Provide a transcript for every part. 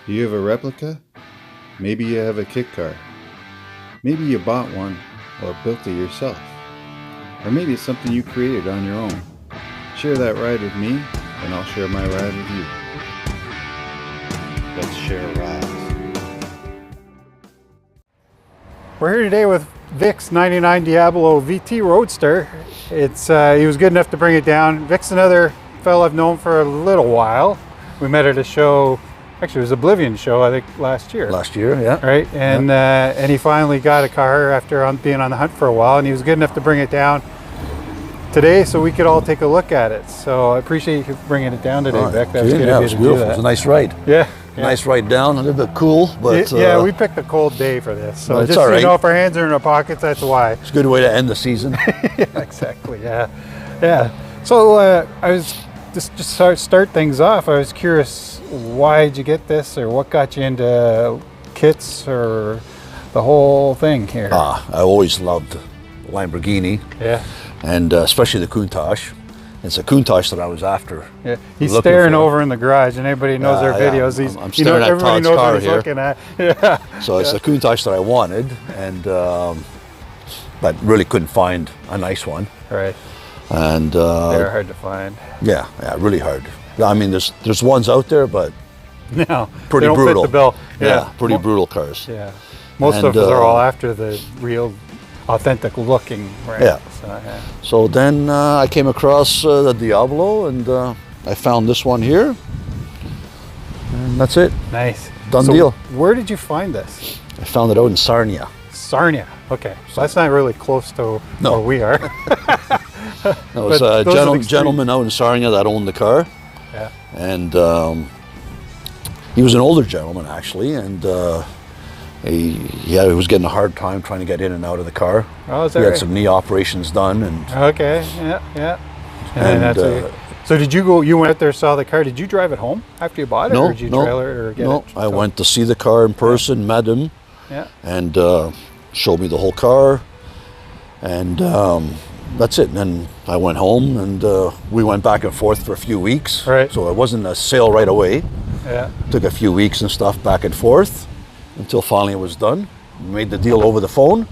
Do you have a replica? Maybe you have a kit car. Maybe you bought one or built it yourself. Or maybe it's something you created on your own. Share that ride with me, and I'll share my ride with you. Let's share rides. We're here today with Vic's 99 Diablo VT Roadster. He was good enough to bring it down. Vic's another fellow I've known for a little while. We met at a show, actually it was Oblivion show, I think last year. Last year, yeah. Right, and and he finally got a car after being on the hunt for a while, and he was good enough to bring it down today so we could all take a look at it. So I appreciate you bringing it down today, Vic. That was good of you to do that. It was a nice ride. Yeah. Nice ride down, a little bit cool, but yeah, we picked a cold day for this, so just all right. You know, if our hands are in our pockets, that's why. It's a good way to end the season. Yeah, exactly. Yeah. So I was just start things off. I was curious, why did you get this, or what got you into kits, or the whole thing here? I always loved Lamborghini. Yeah. And especially the Countach. It's a Countach that I was after. Yeah, he's staring over in the garage, and everybody knows our videos. I'm staring at Todd's car here. Looking at. Yeah. So it's the Countach that I wanted, and but really couldn't find a nice one. Right. And they're hard to find. Yeah, really hard. I mean, there's ones out there, but no, pretty they don't brutal. Fit the bill. Yeah, pretty brutal cars. Yeah, most of us are all after the real, authentic looking. Right? Yeah. So then I came across the Diablo, and I found this one here, and that's it. Nice. Done deal. Where did you find this? I found it out in Sarnia. Sarnia. Okay, so that's not really close to where we are. No, it was a gentleman out in Sarnia that owned the car. Yeah. And he was an older gentleman, actually, and he was getting a hard time trying to get in and out of the car. Oh, is that He had right? some knee operations done, and okay, yeah. And so did you go? You went out there, saw the car. Did you drive it home after you bought it, or did you trailer it or get it? No, I went to see the car in person, met him, and showed me the whole car, and that's it. And then I went home, and we went back and forth for a few weeks. Right. So it wasn't a sale right away. Yeah. Took a few weeks and stuff back and forth until finally it was done. We made the deal over the phone.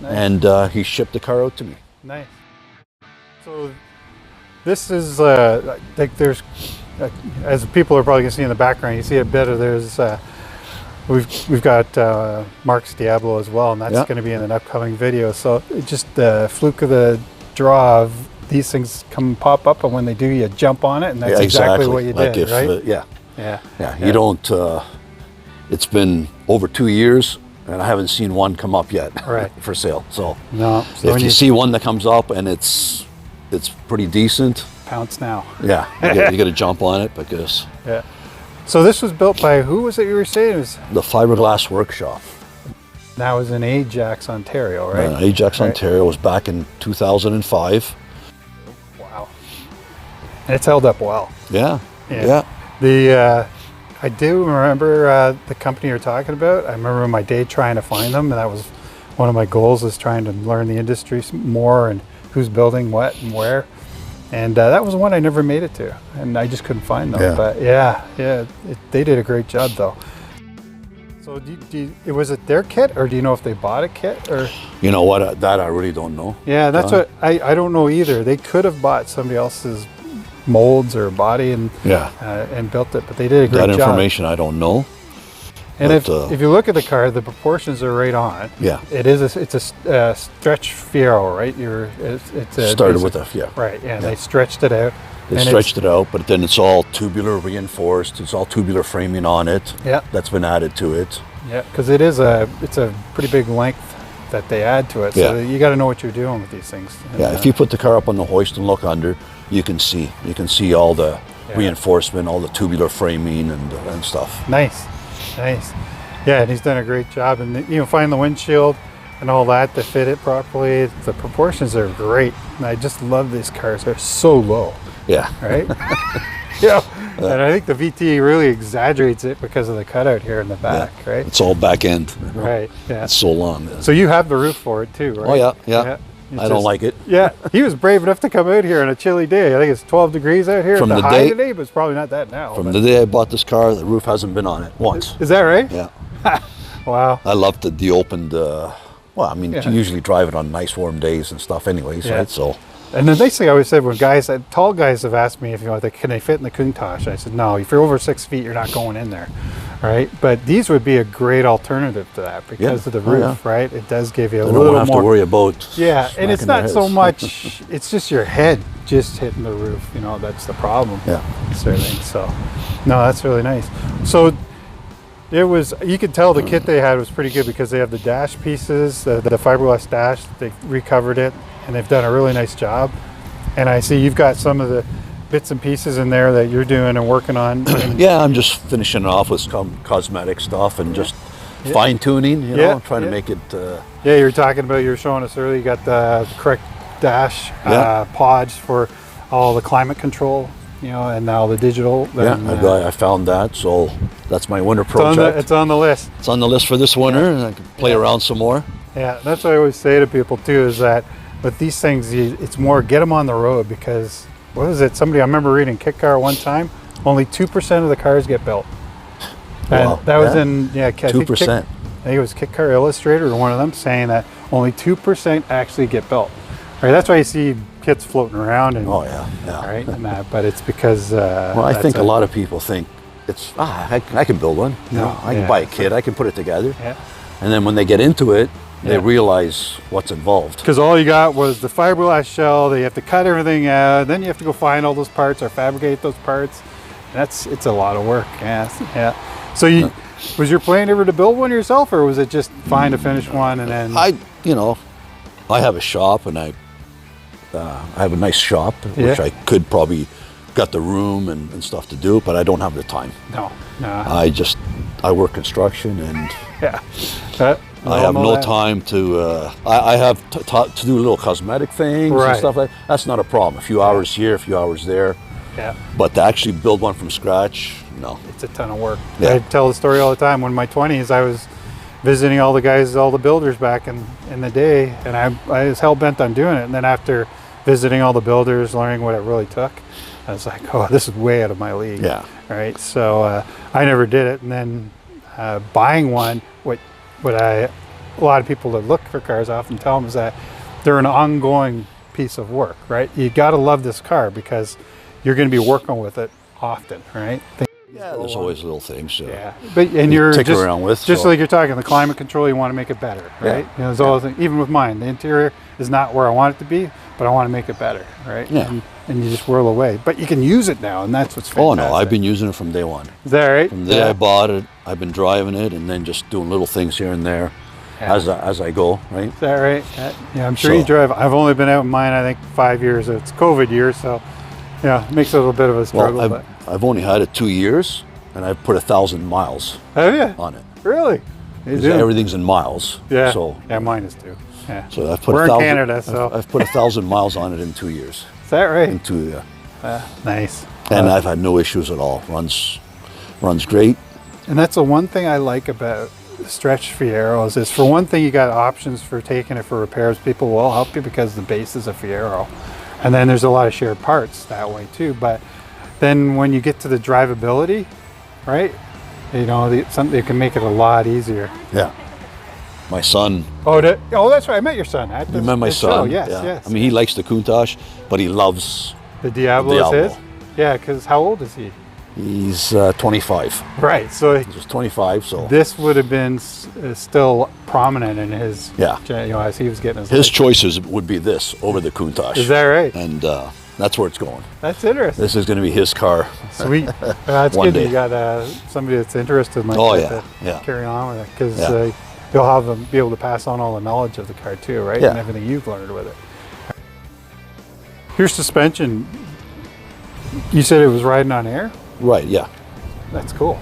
Nice. And he shipped the car out to me. Nice. So this is I think there's as people are probably gonna see in the background, you see a bit of we've got Mark's Diablo as well, and that's going to be in an upcoming video. So it's just the fluke of the draw of these things pop up, and when they do, you jump on it, and that's exactly what you did, right? Yeah. You don't. It's been over 2 years, and I haven't seen one come up yet for sale. So no. So if you see one that comes up and it's pretty decent, pounce now. Yeah, you got to jump on it because. Yeah. So this was built by, who was it you were saying? It was the Fibreglass Workshop. That was in Ajax, Ontario, right? Ajax, Ontario was back in 2005. Wow. And it's held up well. Yeah. I do remember the company you're talking about. I remember my day trying to find them, and that was one of my goals, is trying to learn the industry more and who's building what and where. And that was one I never made it to, and I just couldn't find them. Yeah. But they did a great job though. So was it their kit, or do you know if they bought a kit? Or you know what, that I really don't know. Yeah, that's what I don't know either. They could have bought somebody else's molds or body and built it, but they did a great job. That information I don't know. And if you look at the car, the proportions are right on. Yeah. It's a stretch Fiero, right? Started with a Right. Yeah. They stretched it out. They stretched it out, but then it's all tubular reinforced. It's all tubular framing on it. Yeah. That's been added to it. Yeah, because it's a pretty big length that they add to it. So you got to know what you're doing with these things. Yeah. If you put the car up on the hoist and look under, you can see all the reinforcement, all the tubular framing and stuff. Nice. Yeah, and he's done a great job, and find the windshield and all that to fit it properly. The proportions are great, and I just love these cars. They're so low. Yeah. Right. And I think the VT really exaggerates it because of the cutout here in the back. Right. It's all back end. Right. Yeah. It's so long. So you have the roof for it too, right? Oh yeah. I don't like it. Yeah, he was brave enough to come out here on a chilly day. I think it's 12 degrees out here. From the the high day- today, but it's probably not that now. From the day I bought this car, the roof hasn't been on it once. Is that right? Yeah. Wow. I love the opened, well, I mean, Yeah. you usually drive it on nice warm days and stuff anyways, Yeah. right? So, And the nice thing I always said when guys, tall guys have asked me if you know, can they fit in the Countach? I said, no, if you're over 6 feet, you're not going in there, right? But these would be a great alternative to that because of the Oh, roof, yeah. right? It does give you a I little don't have more. to worry about. Yeah, and it's smacking their not so heads. much, it's just your head just hitting the roof, you know, that's the problem. Yeah. Sort of thing. So, no, that's really nice. So, it was, you could tell the kit they had was pretty good because they have the dash pieces, the fiberglass dash, they recovered it, and they've done a really nice job. And I see you've got some of the bits and pieces in there that you're doing and working on. And Yeah, I'm just finishing it off with some cosmetic stuff and just fine tuning, you know, trying to make it. yeah, you were talking about, you were showing us earlier, you got the correct dash pods for all the climate control, you know, and now the digital. And, I found that, so that's my winter project. It's on the list. It's on the list for this winter, and I can play around some more. Yeah, that's what I always say to people too, is that with these things, it's more get them on the road because, what is it? Somebody, I remember reading Kit Car one time, only 2% of the cars get built. And Wow, that was yeah. in, I think 2%. I think it was Kit Car Illustrator or one of them saying that only 2% actually get built. Right, that's why you see kits floating around and, Oh yeah, yeah. right, and that, but it's because, Well, I think a lot of people think it's I can build one. You know, I can buy a kit, I can put it together. Yeah. And then when they get into it, they Yeah. realize what's involved. Because all you got was the fiberglass shell. They have to cut everything out. Then you have to go find all those parts or fabricate those parts. And it's a lot of work. Yeah, yeah. So was your plan ever to build one yourself, or was it just find a finished one and then? I have a shop, and I have a nice shop, which I could probably got the room and stuff to do, but I don't have the time. No. I work construction, and Yeah. I have no time to. I have to do little cosmetic things and stuff like. That's not a problem. A few hours here, a few hours there. Yeah. But to actually build one from scratch, no. It's a ton of work. Yeah. I tell the story all the time. When in my 20s, I was visiting all the guys, all the builders back in the day, and I was hell bent on doing it. And then after visiting all the builders, learning what it really took, I was like, oh, this is way out of my league. Yeah. Right. So I never did it. And then buying one, a lot of people that look for cars often tell them is that they're an ongoing piece of work, right? You got to love this car because you're going to be working with it often, right? Yeah, there's always little things. Yeah, but you're tick just, around with. just like you're talking, the climate control, you want to make it better, right? You know, there's all even with mine, the interior is not where I want it to be, but I want to make it better, right? Yeah. And you just whirl away, but you can use it now, and that's what's fantastic. Oh no, I've been using it from day one. Is that right? From the day I bought it, I've been driving it, and then just doing little things here and there as I go, right? Is that right? Yeah, I'm sure you drive. I've only been out in mine, I think, 5 years. It's COVID year, so yeah, it makes it a little bit of a struggle. Well, but I've only had it 2 years, and I've put 1,000 miles have you? on it. Really? You do? Everything's in miles. Yeah. So yeah, mine is too. Yeah. So I've put We're 1,000. in Canada, so I've put 1,000 miles on it in 2 years. Is that right? In 2 years. Nice. And I've had no issues at all. Runs great. And that's the one thing I like about stretch Fieros is, for one thing, you got options for taking it for repairs. People will help you because the base is a Fiero, and then there's a lot of shared parts that way too. But then when you get to the drivability, right? You know, something can make it a lot easier. Yeah. My son. Oh, that's right. I met your son. You met my son? Show. Yes, yeah. yes. I mean, he likes the Countach, but he loves the Diablo. Is his? Yeah, because how old is he? He's 25. Right. So He's just 25. So this would have been still prominent in his. Yeah. You know, as he was getting his his license. choices would be this over the Countach. Is that right? And that's where it's going. That's interesting. This is going to be his car. Sweet. That's One good. day. You got somebody that's interested might Oh, get yeah, to yeah. carry on with it, because Yeah. you'll have them be able to pass on all the knowledge of the car too, right? Yeah. And everything you've learned with it. Your suspension, you said it was riding on air? Right, yeah. That's cool.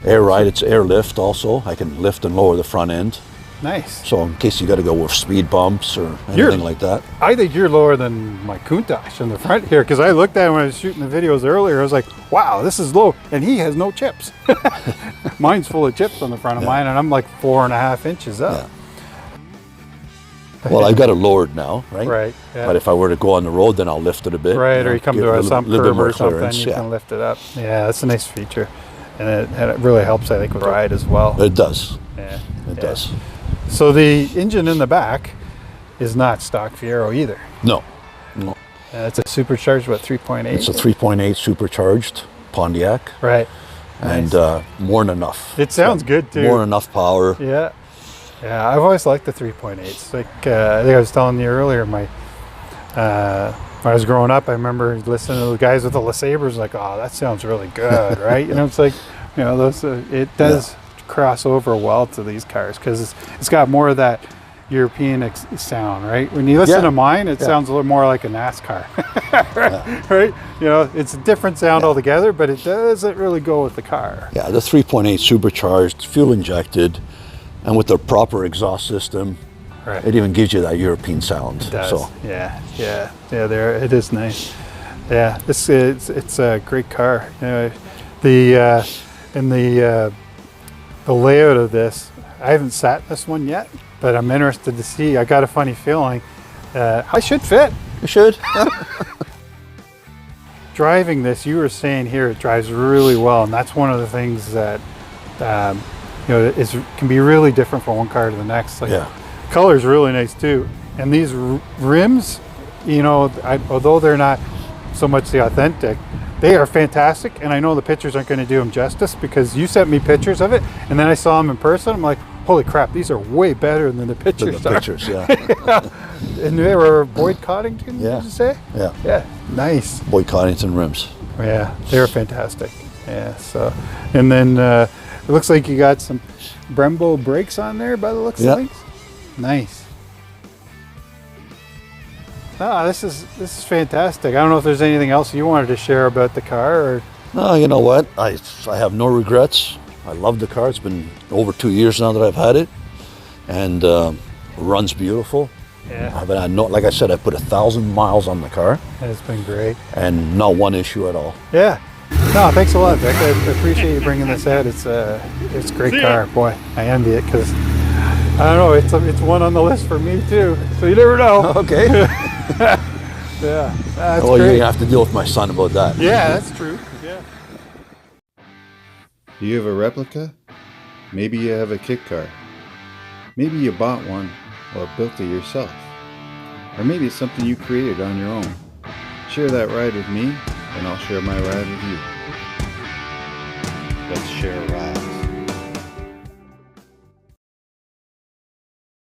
Air ride, it's air lift also. I can lift and lower the front end. Nice. So in case you got to go with speed bumps or anything like that. I think you're lower than my Countach in the front here, because I looked at it when I was shooting the videos earlier. I was like, wow, this is low. And he has no chips. Mine's full of chips on the front of mine, and I'm like 4.5 inches up. Well, I've got it lowered now, right? Right. Yeah. But if I were to go on the road, then I'll lift it a bit. Right, or you come to some curb or something, clearance, you can lift it up. Yeah, that's a nice feature. And it really helps, I think, with the ride as well. It does. Yeah. It does. So the engine in the back is not stock Fiero either. No. No. It's a supercharged, what, 3.8? It's a 3.8 supercharged Pontiac. Right. And more than enough. It sounds good too. More than enough power. Yeah. Yeah, I've always liked the 3.8s. Like I think I was telling you earlier, when I was growing up, I remember listening to the guys with the LeSabres, like, oh, that sounds really good, right? And it's like, you know, those it does cross over well to these cars because it's got more of that European sound, right? When you listen to mine, it sounds a little more like a NASCAR, right? You know, it's a different sound altogether, but it doesn't really go with the car. Yeah, the 3.8 supercharged, fuel injected, and with the proper exhaust system, it even gives you that European sound. It does. So There it is nice. Yeah, it's a great car. The layout of this, I haven't sat in this one yet, but I'm interested to see. I got a funny feeling I should fit. You should. Driving this, you were saying here, it drives really well, and that's one of the things that you know can be really different from one car to the next. Like, color's really nice too, and these rims, you know, although they're not so much the authentic, they are fantastic. And I know the pictures aren't going to do them justice because you sent me pictures of it, and then I saw them in person. I'm like, holy crap, these are way better than the pictures. And they were Boyd Coddington, did you say? Yeah, nice. Boyd Coddington rims. Yeah, they're fantastic. Yeah, so, and then it looks like you got some Brembo brakes on there by the looks of things. Nice. Ah, this is fantastic. I don't know if there's anything else you wanted to share about the car, or. No, you know what? I have no regrets. I love the car. It's been over 2 years now that I've had it, and runs beautiful. Yeah. I've had like I said, I put 1,000 miles on the car. It's been great. And not one issue at all. Yeah. No, thanks a lot, Vic. I appreciate you bringing this out. It's a great car. Boy, I envy it because I don't know. It's one on the list for me too. So you never know. Okay. Yeah. That's well, great. you have to deal with my son about that. Yeah, that's true. Yeah. Do you have a replica? Maybe you have a kit car. Maybe you bought one or built it yourself. Or maybe it's something you created on your own. Share that ride with me, and I'll share my ride with you. Let's share a ride.